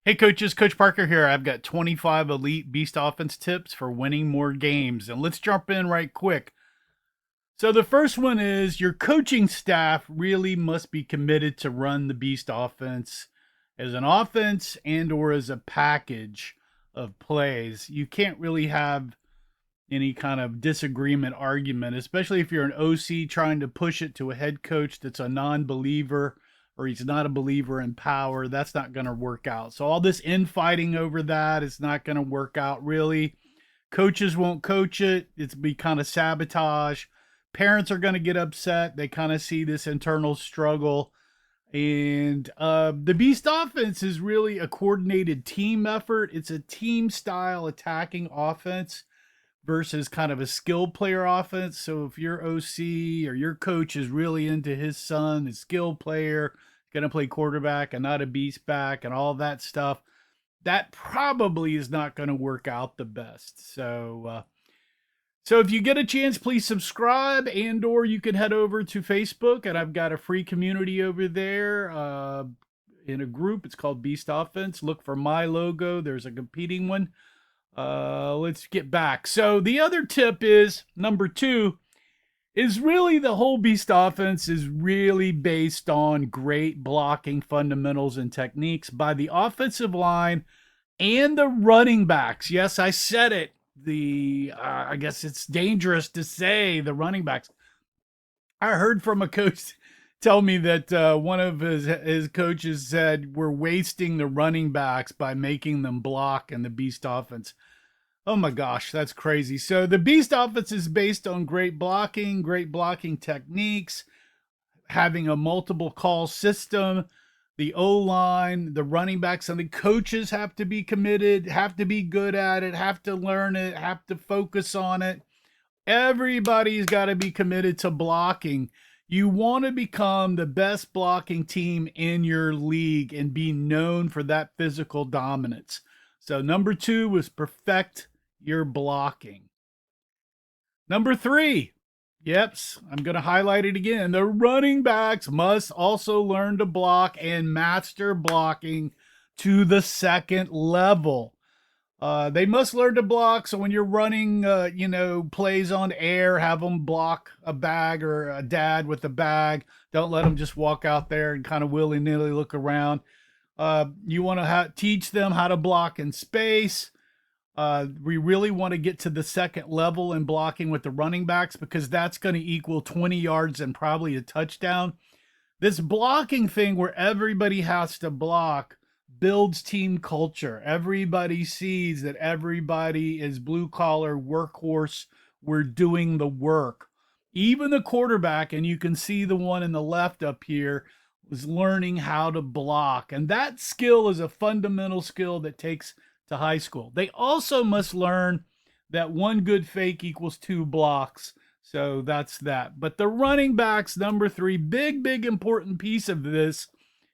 Hey coaches, Coach Parker here. I've got 25 elite beast offense tips for winning more games. And let's jump in right quick. So the first one is your coaching staff really must be committed to run the beast offense as an offense and or as a package of plays. You can't really have any kind of disagreement argument, especially if you're an OC trying to push it to a head coach that's a non-believer or he's not a believer in power. That's not going to work out. So all this infighting over that is not going to work out really. Coaches won't coach it. It's be kind of sabotage. Parents are going to get upset. They kind of see this internal struggle. And the Beast offense is really a coordinated team effort. It's a team style attacking offense versus kind of a skill player offense. So if your OC or your coach is really into his son, his skill player, going to play quarterback and not a beast back and all that stuff, that probably is not going to work out the best. So if you get a chance, please subscribe, and or you can head over to Facebook, and I've got a free community over there in a group. It's called Beast Offense. Look for my logo. There's a competing one. Let's get back. So the other tip is number 2 is really the whole Beast offense is really based on great blocking fundamentals and techniques by the offensive line and the running backs. Yes, I said it. I guess it's dangerous to say the running backs. I heard from a coach tell me that one of his coaches said we're wasting the running backs by making them block in the Beast offense. Oh my gosh, that's crazy. So the Beast offense is based on great blocking techniques, having a multiple call system. The O line, the running backs, and the coaches have to be committed, have to be good at it, have to learn it, have to focus on it. Everybody's got to be committed to blocking. You want to become the best blocking team in your league and be known for that physical dominance. So number 2 was perfect your blocking. Number 3, yep, I'm going to highlight it again. The running backs must also learn to block and master blocking to the second level. They must learn to block. So when you're running, plays on air, have them block a bag or a dad with a bag. Don't let them just walk out there and kind of willy-nilly look around. You want to teach them how to block in space. We really want to get to the second level in blocking with the running backs because that's going to equal 20 yards and probably a touchdown. This blocking thing where everybody has to block builds team culture. Everybody sees that everybody is blue collar workhorse. We're doing the work. Even the quarterback, and you can see the one in the left up here, was learning how to block. And that skill is a fundamental skill that takes to high school. They also must learn that one good fake equals 2 blocks. So that's that. But the running backs, number 3, big important piece of this.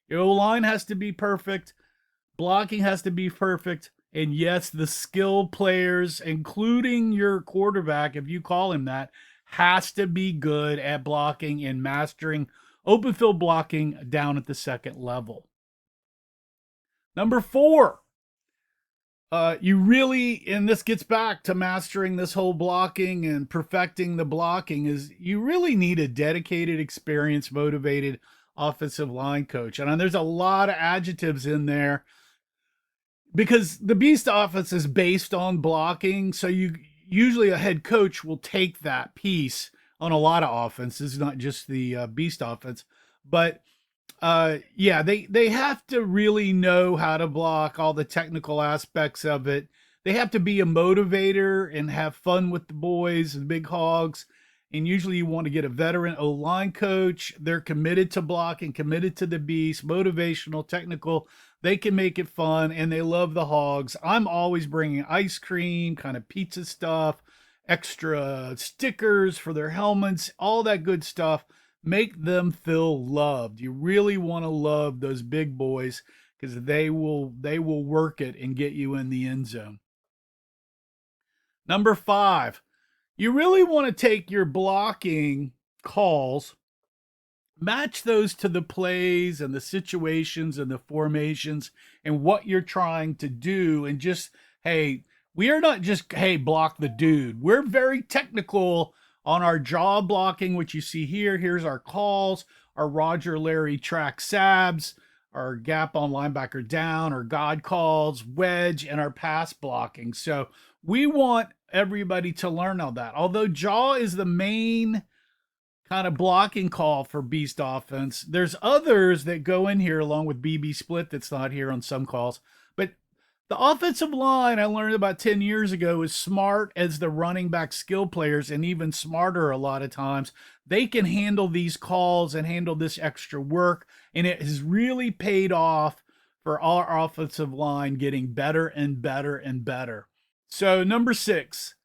Your O-line has to be perfect. Blocking has to be perfect. And yes, the skill players, including your quarterback, if you call him that, has to be good at blocking and mastering open field blocking down at the second level. Number 4, you really, and this gets back to mastering this whole blocking and perfecting the blocking, is you really need a dedicated, experienced, motivated offensive line coach. And there's a lot of adjectives in there because the Beast offense is based on blocking. So you usually a head coach will take that piece on a lot of offenses, not just the Beast offense, but they have to really know how to block, all the technical aspects of it. They have to be a motivator and have fun with the boys and big hogs. And usually you want to get a veteran O-line coach. They're committed to blocking, committed to the beast, motivational, technical. They can make it fun, and they love the hogs. I'm always bringing ice cream, kind of pizza stuff, extra stickers for their helmets, all that good stuff. Make them feel loved. You really want to love those big boys because they will work it and get you in the end zone. Number 5, you really want to take your blocking calls, match those to the plays and the situations and the formations and what you're trying to do. And just, hey, we are not just, hey, block the dude. We're very technical on our jaw blocking, which you see here. Here's our calls, our Roger Larry track sabs, our gap on linebacker down, our God calls, wedge, and our pass blocking. So we want everybody to learn all that. Although jaw is the main kind of blocking call for Beast offense, there's others that go in here along with BB split that's not here on some calls. But the offensive line, I learned about 10 years ago, is smart as the running back skill players, and even smarter a lot of times. They can handle these calls and handle this extra work, and it has really paid off for our offensive line getting better and better and better. So, number 6,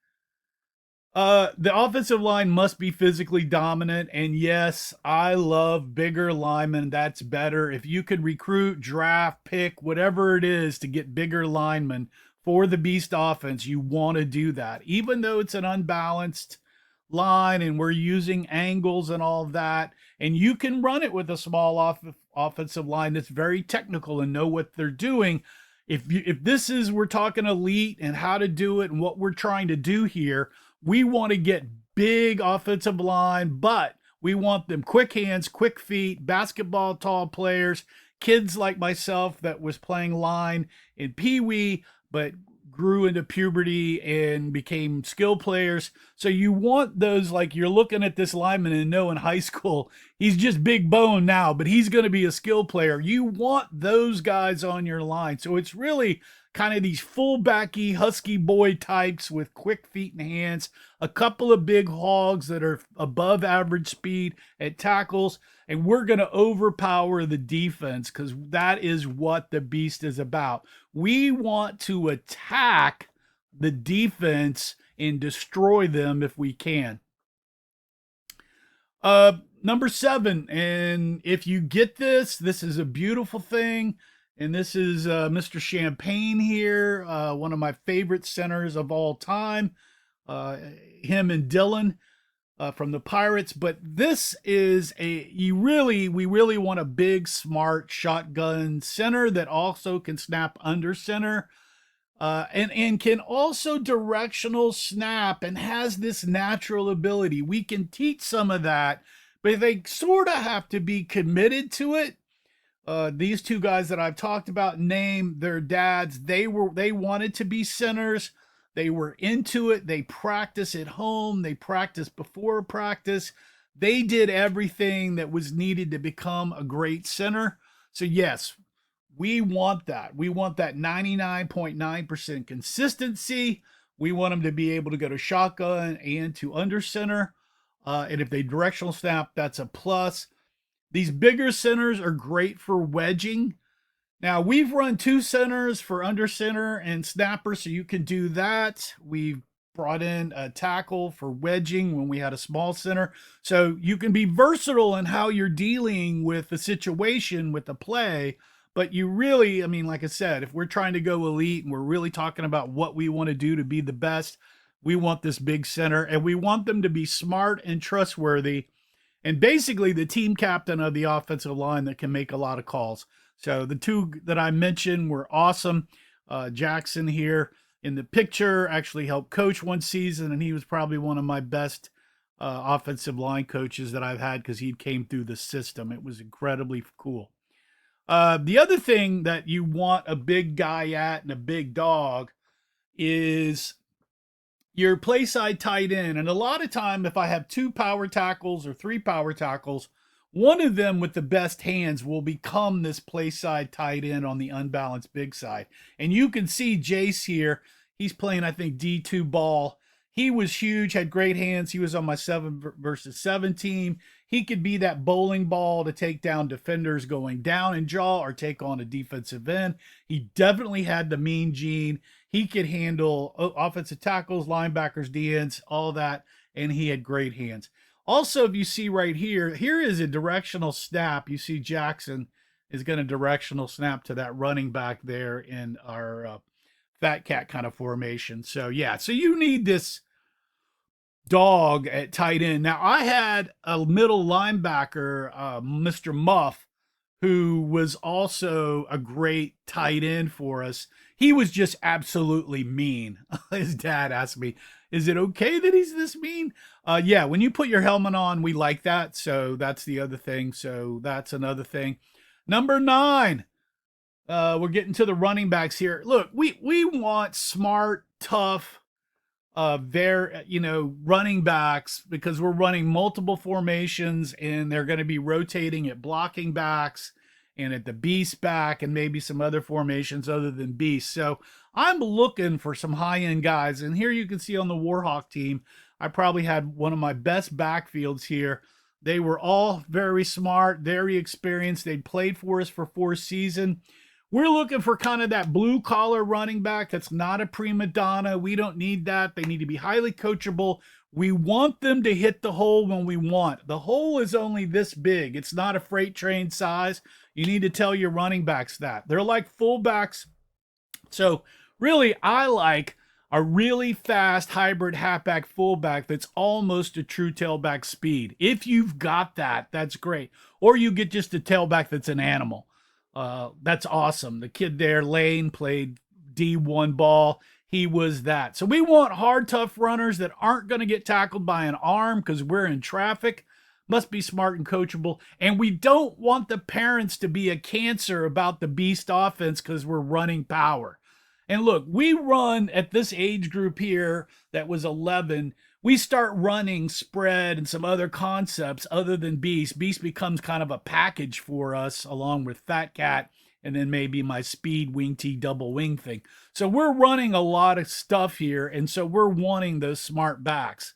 the offensive line must be physically dominant. And yes, I love bigger linemen. That's better. If you could recruit, draft, pick, whatever it is to get bigger linemen for the Beast offense, you want to do that. Even though it's an unbalanced line and we're using angles and all of that, and you can run it with a small offensive line that's very technical and know what they're doing. If this is, we're talking elite and how to do it and what we're trying to do here, we want to get big offensive line, but we want them quick hands, quick feet, basketball tall players, kids like myself that was playing line in Pee Wee, but grew into puberty and became skill players. So you want those, like you're looking at this lineman and know in high school, he's just big bone now, but he's going to be a skill player. You want those guys on your line. So it's really kind of these fullbacky, husky boy types with quick feet and hands, a couple of big hogs that are above average speed at tackles, and we're going to overpower the defense because that is what the Beast is about. We want to attack the defense and destroy them if we can. Number 7, and if you get this, this is a beautiful thing. And this is Mr. Champagne here, one of my favorite centers of all time. Him and Dylan from the Pirates. But this is we really want a big, smart shotgun center that also can snap under center. And can also directional snap and has this natural ability. We can teach some of that, but they sort of have to be committed to it. These two guys that I've talked about, name their dads. They wanted to be centers. They were into it. They practice at home. They practice before practice. They did everything that was needed to become a great center. So yes, we want that. We want that 99.9% consistency. We want them to be able to go to shotgun and to under center. And if they directional snap, that's a plus. These bigger centers are great for wedging. Now, we've run 2 centers for under center and snapper, so you can do that. We've brought in a tackle for wedging when we had a small center. So you can be versatile in how you're dealing with the situation with the play. But you really, I mean, like I said, if we're trying to go elite and we're really talking about what we want to do to be the best, we want this big center, and we want them to be smart and trustworthy. And basically the team captain of the offensive line that can make a lot of calls. So the 2 that I mentioned were awesome. Jackson here in the picture actually helped coach one season, and he was probably one of my best offensive line coaches that I've had because he came through the system. It was incredibly cool. The other thing that you want a big guy at and a big dog is your Playside tight end. And a lot of time, if I have 2 power tackles or 3 power tackles, one of them with the best hands will become this Playside tight end on the unbalanced big side. And you can see Jace here. He's playing, I think, D2 ball. He was huge, had great hands. He was on my 7 versus 7 team. He could be that bowling ball to take down defenders going down in jaw or take on a defensive end. He definitely had the mean gene. He could handle offensive tackles, linebackers, DNs, all that, and he had great hands. Also, if you see right here, here is a directional snap. You see Jackson is going to directional snap to that running back there in our fat cat kind of formation. So, yeah, so you need this Dawg at tight end. Now, I had a middle linebacker, Mr. Muff, who was also a great tight end for us. He was just absolutely mean. His dad asked me, "Is it okay that he's this mean?" Yeah, when you put your helmet on, we like that. So that's the other thing. So that's another thing. Number 9, we're getting to the running backs here. Look, we want smart, tough, their running backs, because we're running multiple formations and they're going to be rotating at blocking backs and at the beast back and maybe some other formations other than beast. So I'm looking for some high-end guys, and here you can see on the Warhawk team, I probably had one of my best backfields here. They were all very smart, very experienced. They'd played for us for 4 seasons. We're looking for kind of that blue collar running back that's not a prima donna. We don't need that. They need to be highly coachable. We want them to hit the hole when we want. The hole is only this big. It's not a freight train size. You need to tell your running backs that. They're like fullbacks. So really, I like a really fast hybrid halfback fullback that's almost a true tailback speed. If you've got that, that's great. Or you get just a tailback that's an animal. That's awesome. The kid there, Lane, played D1 ball. He was that. So we want hard, tough runners that aren't going to get tackled by an arm because we're in traffic. Must be smart and coachable. And we don't want the parents to be a cancer about the beast offense because we're running power. And look, we run at this age group here that was 11. We start running spread and some other concepts other than beast. Beast becomes kind of a package for us along with Fat Cat and then maybe my speed wing T double wing thing. So we're running a lot of stuff here, and so we're wanting those smart backs.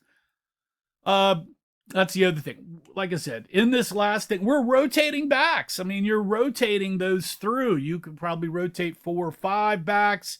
Uh, that's the other thing. Like I said, in this last thing, we're rotating backs. I mean, you're rotating those through. You could probably rotate 4 or 5 backs,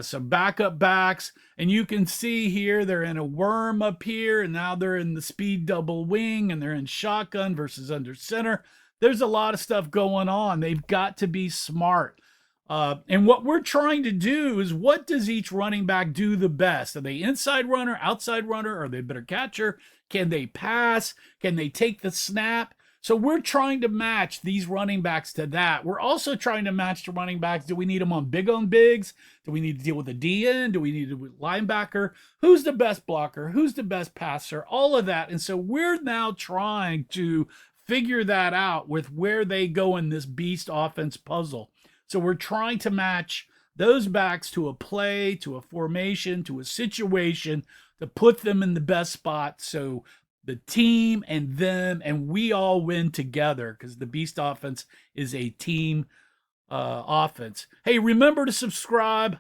some backup backs, and you can see here they're in a worm up here, and now they're in the speed double wing, and they're in shotgun versus under center. There's a lot of stuff going on. They've got to be smart. And what we're trying to do is, what does each running back do the best? Are they inside runner, outside runner? Are they a better catcher? Can they pass? Can they take the snap? So we're trying to match these running backs to that. We're also trying to match the running backs. Do we need them on bigs? Do we need to deal with a DN? Do we need a linebacker? Who's the best blocker? Who's the best passer? All of that. And so we're now trying to figure that out with where they go in this beast offense puzzle. So we're trying to match those backs to a play, to a formation, to a situation, to put them in the best spot so the team and them and we all win together, because the beast offense is a team offense. Hey, remember to subscribe,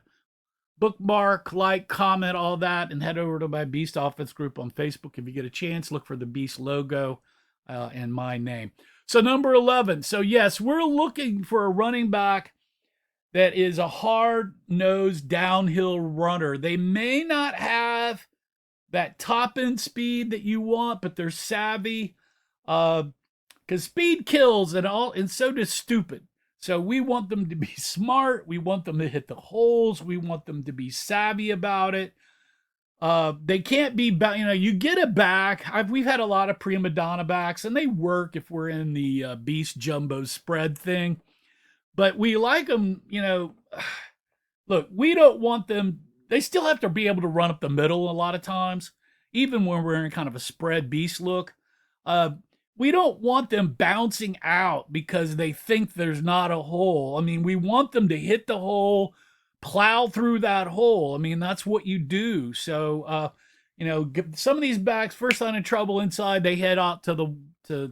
bookmark, like, comment, all that, and head over to my beast offense group on Facebook if you get a chance. Look for the beast logo and my name. So number 11. So yes, we're looking for a running back that is a hard-nosed downhill runner. They may not have that top-end speed that you want, but they're savvy. Because speed kills, and so does stupid. So we want them to be smart. We want them to hit the holes. We want them to be savvy about it. They can't be, you get a back. We've had a lot of prima donna backs, and they work if we're in the beast jumbo spread thing. But we like them, look, we don't want them. They still have to be able to run up the middle a lot of times, even when we're in kind of a spread beast look. We don't want them bouncing out because they think there's not a hole. I mean, we want them to hit the hole, plow through that hole. I mean, that's what you do. So, some of these backs, first sign of trouble inside, they head out to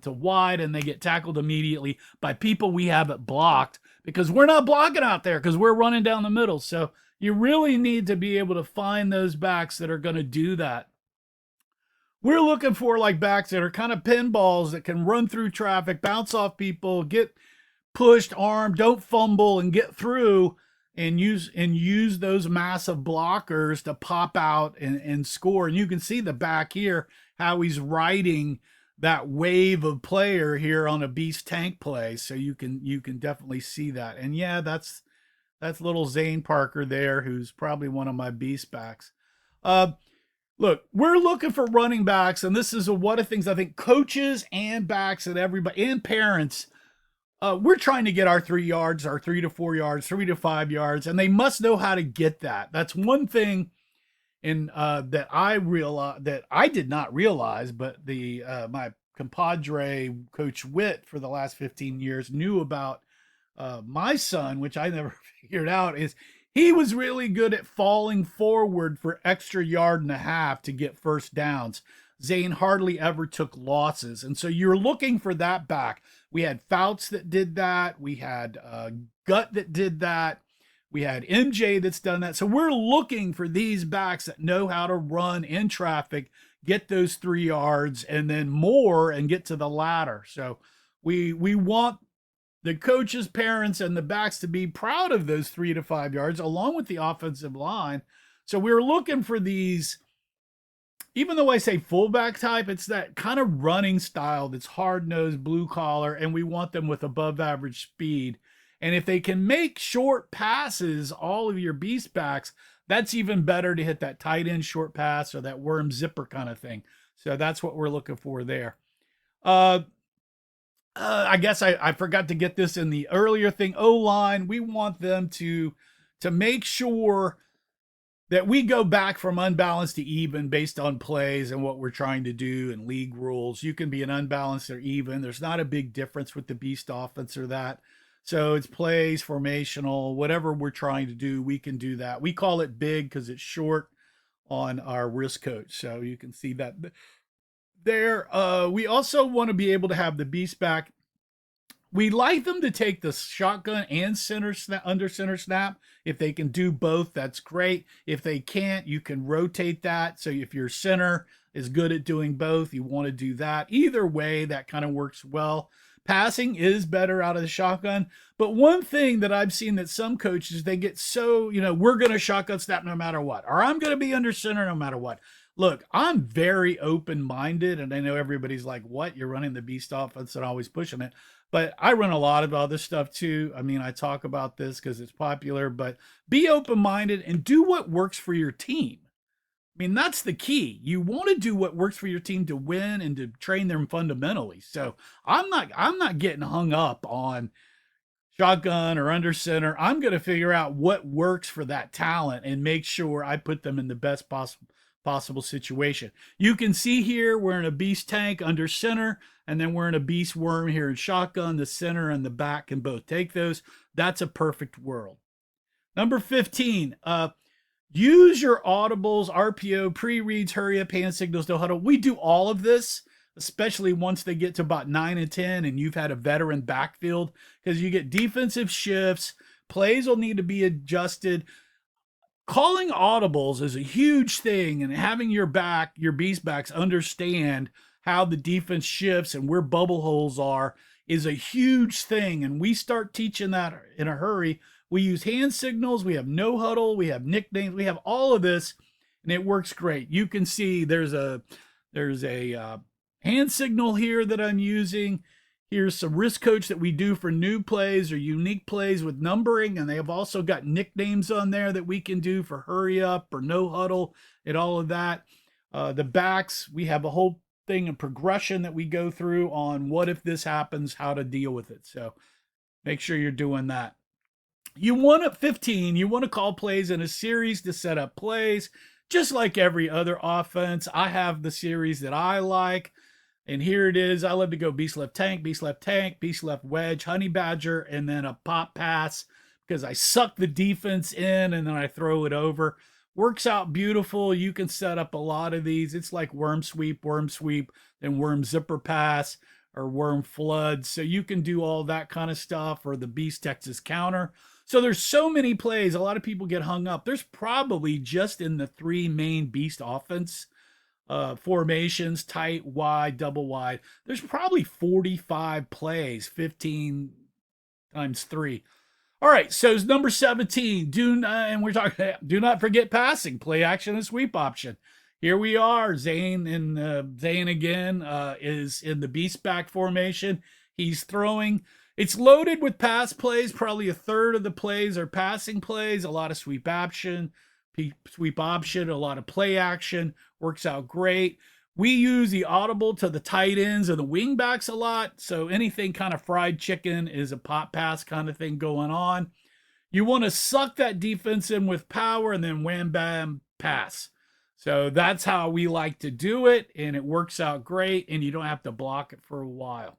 wide and they get tackled immediately by people we haven't blocked, because we're not blocking out there because we're running down the middle. So you really need to be able to find those backs that are going to do that. We're looking for like backs that are kind of pinballs that can run through traffic, bounce off people, get pushed, arm, don't fumble, and get through and use those massive blockers to pop out and score. And you can see the back here, how he's riding that wave of player here on a beast tank play. So you can definitely see that. And yeah, that's little Zane Parker there, who's probably one of my beast backs. Look, we're looking for running backs, and this is one of the things I think coaches and backs and everybody and parents, we're trying to get our 3 yards, our 3 to 4 yards, 3 to 5 yards, and they must know how to get that. That's one thing in that I realized that I did not realize, but the my compadre Coach Witt for the last 15 years knew about my son, which I never figured out, is he was really good at falling forward for extra yard and a half to get first downs. Zane hardly ever took losses. And so you're looking for that back. We had Fouts that did that. We had Gut that did that. We had MJ that's done that. So we're looking for these backs that know how to run in traffic, get those 3 yards, and then more and get to the ladder. So we want the coaches, parents, and the backs to be proud of those 3 to 5 yards along with the offensive line. So we're looking for these, even though I say fullback type, it's that kind of running style that's hard-nosed, blue collar, and we want them with above average speed. And if they can make short passes, all of your beast backs, that's even better to hit that tight end short pass or that worm zipper kind of thing. So that's what we're looking for there. I guess I forgot to get this in the earlier thing. O-line, we want them to make sure that we go back from unbalanced to even based on plays and what we're trying to do and league rules. You can be an unbalanced or even. There's not a big difference with the beast offense or that. So it's plays, formational, whatever we're trying to do, we can do that. We call it big because it's short on our wrist coach. So you can see that there. We also want to be able to have the beast back. We like them to take the shotgun and center snap, under center snap. If they can do both, that's great. If they can't, you can rotate that. So if your center is good at doing both, you want to do that. Either way, that kind of works well. Passing is better out of the shotgun. But one thing that I've seen that some coaches, they get so, we're going to shotgun snap no matter what, or I'm going to be under center no matter what. Look, I'm very open-minded, and I know everybody's like, what? You're running the beast offense and always pushing it. But I run a lot of other stuff too. I mean, I talk about this because it's popular, but be open-minded and do what works for your team. I mean, that's the key. You want to do what works for your team to win and to train them fundamentally. So I'm not getting hung up on shotgun or under center. I'm going to figure out what works for that talent and make sure I put them in the best possible situation. You can see here we're in a beast tank under center, and then we're in a beast worm here in shotgun. The center and the back can both take those. That's a perfect world. Number 15, use your audibles, RPO, pre-reads, hurry up, hand signals, no huddle. We do all of this, especially once they get to about 9 and 10 and you've had a veteran backfield, because you get defensive shifts. Plays will need to be adjusted. Calling audibles is a huge thing, and having your beast backs understand how the defense shifts and where bubble holes are is a huge thing. And we start teaching that in a hurry. We use hand signals. We have no huddle. We have nicknames. We have all of this, and it works great. You can see there's a hand signal here that I'm using. Here's some risk coach that we do for new plays or unique plays with numbering, and they have also got nicknames on there that we can do for hurry up or no huddle and all of that. The backs, we have a whole thing of progression that we go through on what if this happens, how to deal with it. So make sure you're doing that. You want at 15, you want to call plays in a series to set up plays, just like every other offense. I have the series that I like. And here it is. I love to go beast left tank, beast left tank, beast left wedge, honey badger, and then a pop pass because I suck the defense in and then I throw it over. Works out beautiful. You can set up a lot of these. It's like worm sweep, then worm zipper pass or worm flood. So you can do all that kind of stuff, or the beast Texas counter. So there's so many plays. A lot of people get hung up. There's probably just in the 3 main beast offense formations, tight, wide, double wide, there's probably 45 plays, 15 times 3. All right, so it's number 17. Do not forget passing, play action, and sweep option. Here we are. Zane again is in the beast back formation. He's throwing. It's loaded with pass plays. Probably a third of the plays are passing plays. A lot of sweep action. sweep option, a lot of play action, works out great. We use the audible to the tight ends and the wing backs a lot. So anything kind of fried chicken is a pop pass kind of thing going on. You want to suck that defense in with power and then wham bam pass. So that's how we like to do it, and it works out great, and you don't have to block it for a while.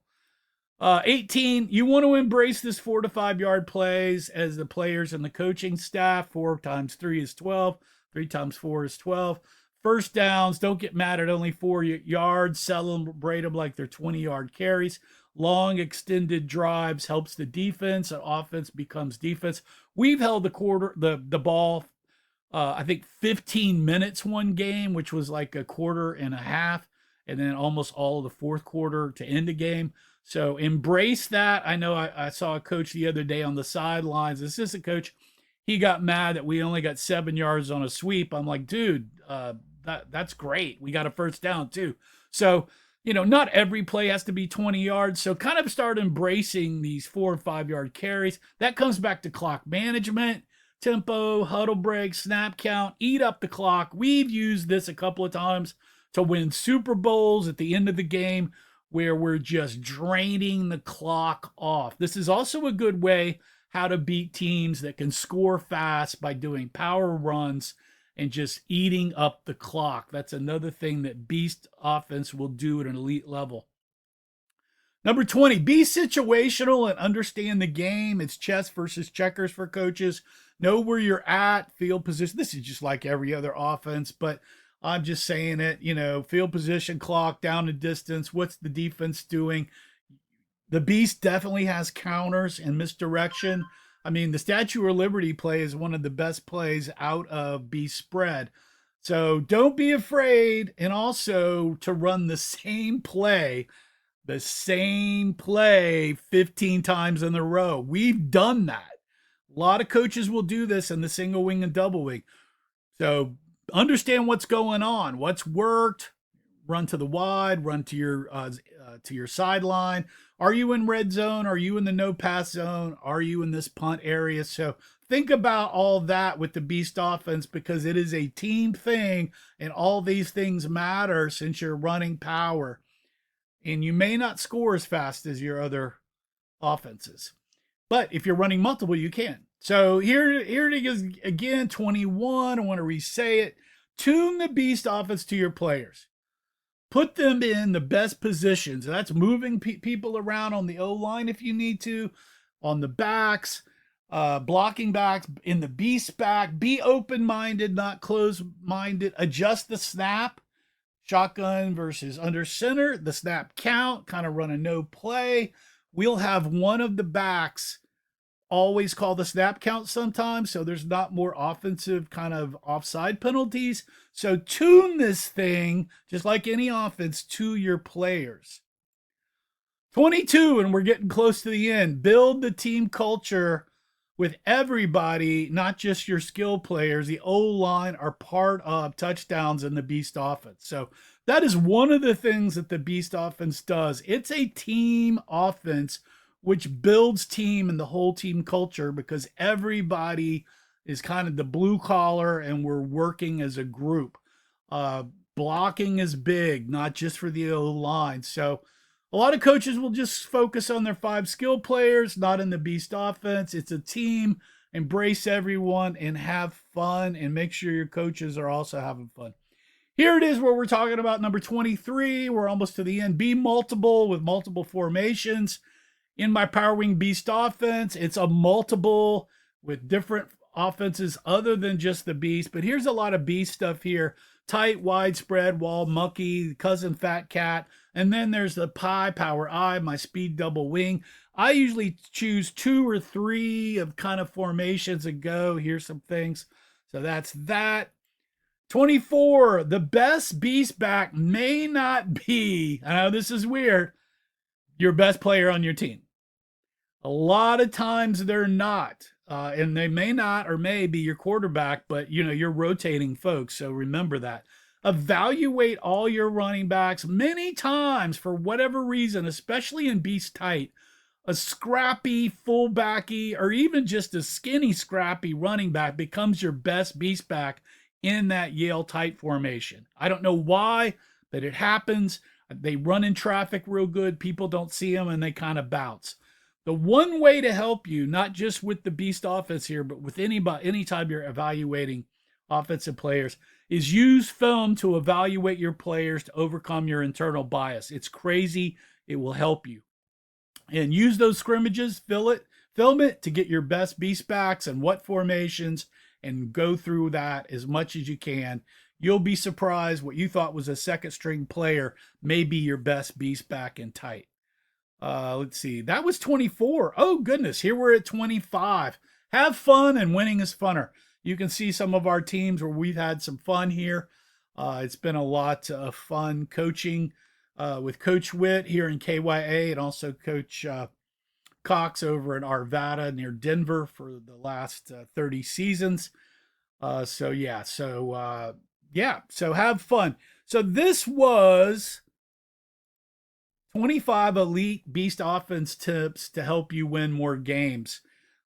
18, you want to embrace this 4 to 5 yard plays as the players and the coaching staff. 4 times 3 is 12. 3 times 4 is 12. First downs, don't get mad at only 4 yards. Celebrate them like they're 20-yard carries. Long extended drives helps the defense, and offense becomes defense. We've held the ball, I think 15 minutes one game, which was like a quarter and a half, and then almost all of the fourth quarter to end the game. So embrace that. I know I saw a coach the other day on the sidelines, assistant coach. He got mad that we only got 7 yards on a sweep. I'm like, dude, that's great. We got a first down too. So, not every play has to be 20 yards. So kind of start embracing these 4 and 5 yard carries. That comes back to clock management, tempo, huddle break, snap count, eat up the clock. We've used this a couple of times to win Super Bowls at the end of the game where we're just draining the clock off. This is also a good way how to beat teams that can score fast by doing power runs and just eating up the clock. That's another thing that Beast offense will do at an elite level. Number 20, be situational and understand the game. It's chess versus checkers for coaches. Know where you're at, field position. This is just like every other offense, but I'm just saying it, field position, clock, down and distance. What's the defense doing? The Beast definitely has counters and misdirection. I mean, the Statue of Liberty play is one of the best plays out of Beast spread. So don't be afraid, and also to run the same play 15 times in a row. We've done that. A lot of coaches will do this in the single wing and double wing. So understand what's going on, what's worked. Run to the wide, run to your sideline. Are you in red zone? Are you in the no pass zone? Are you in this punt area? So think about all that with the Beast offense, because it is a team thing, and all these things matter since you're running power. And you may not score as fast as your other offenses, but if you're running multiple, you can. So here it is again, 21. I want to re-say it. Tune the Beast offense to your players. Put them in the best positions. That's moving people around on the O-line if you need to, on the backs, blocking backs, in the Beast back. Be open-minded, not closed-minded. Adjust the snap. Shotgun versus under center. The snap count, kind of run a no play. We'll have one of the backs always call the snap count sometimes, so there's not more offensive kind of offside penalties. So tune this thing, just like any offense, to your players. 22, and we're getting close to the end. Build the team culture with everybody, not just your skill players. The O-line are part of touchdowns in the Beast offense. So that is one of the things that the Beast offense does. It's a team offense which builds team and the whole team culture, because everybody is kind of the blue collar and we're working as a group. Blocking is big, not just for the O-line. So a lot of coaches will just focus on their 5 skill players, not in the Beast offense. It's a team. Embrace everyone and have fun, and make sure your coaches are also having fun. Here it is where we're talking about number 23. We're almost to the end. Be multiple with multiple formations. In my Power Wing Beast offense, it's a multiple with different offenses other than just the Beast. But here's a lot of Beast stuff here. Tight, widespread, wall, monkey, cousin fat cat. And then there's the pie, power I, my speed double wing. I usually choose 2 or 3 of kind of formations and go. Here's some things. So that's that. 24, the best Beast back may not be, I know this is weird, your best player on your team. A lot of times they're not, and they may not or may be your quarterback, but you're rotating folks, so remember that. Evaluate all your running backs many times for whatever reason, especially in Beast tight. a scrappy fullbacky or even just a skinny scrappy running back becomes your best beast back in that Yale tight formation. I don't know why, but it happens. They run in traffic real good. People don't see them and they kind of bounce. The one way to help you, not just with the beast offense here, but with anytime you're evaluating offensive players, is use film to evaluate your players to overcome your internal bias. It's crazy. It will help you. And use those scrimmages, film it to get your best beast backs and what formations, and go through that as much as you can. You'll be surprised what you thought was a second string player may be your best beast back in tight. Let's see. That was 24. Oh, goodness. Here we're at 25. Have fun, and winning is funner. You can see some of our teams where we've had some fun here. It's been a lot of fun coaching with Coach Witt here in KYA, and also Coach Cox over in Arvada near Denver for the last 30 seasons. So have fun. So this was 25 elite beast offense tips to help you win more games.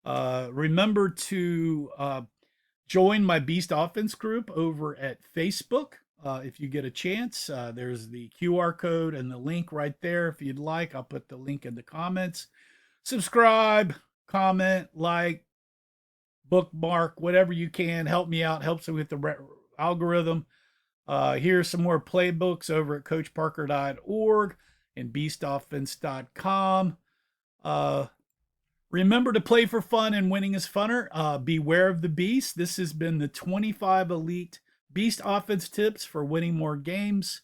Remember to join my beast offense group over at Facebook. If you get a chance, there's the QR code and the link right there. If you'd like, I'll put the link in the comments. Subscribe, comment, like, bookmark, whatever you can. Help me out. Helps me with the algorithm. Here's some more playbooks over at coachparker.org and beastoffense.com. Remember to play for fun, and winning is funner. Beware of the beast. This has been the 25 elite beast offense tips for winning more games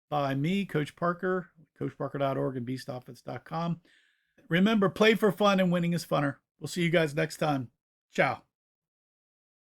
by me, Coach Parker, coachparker.org and beastoffense.com. Remember, play for fun, and winning is funner. We'll see you guys next time. Ciao.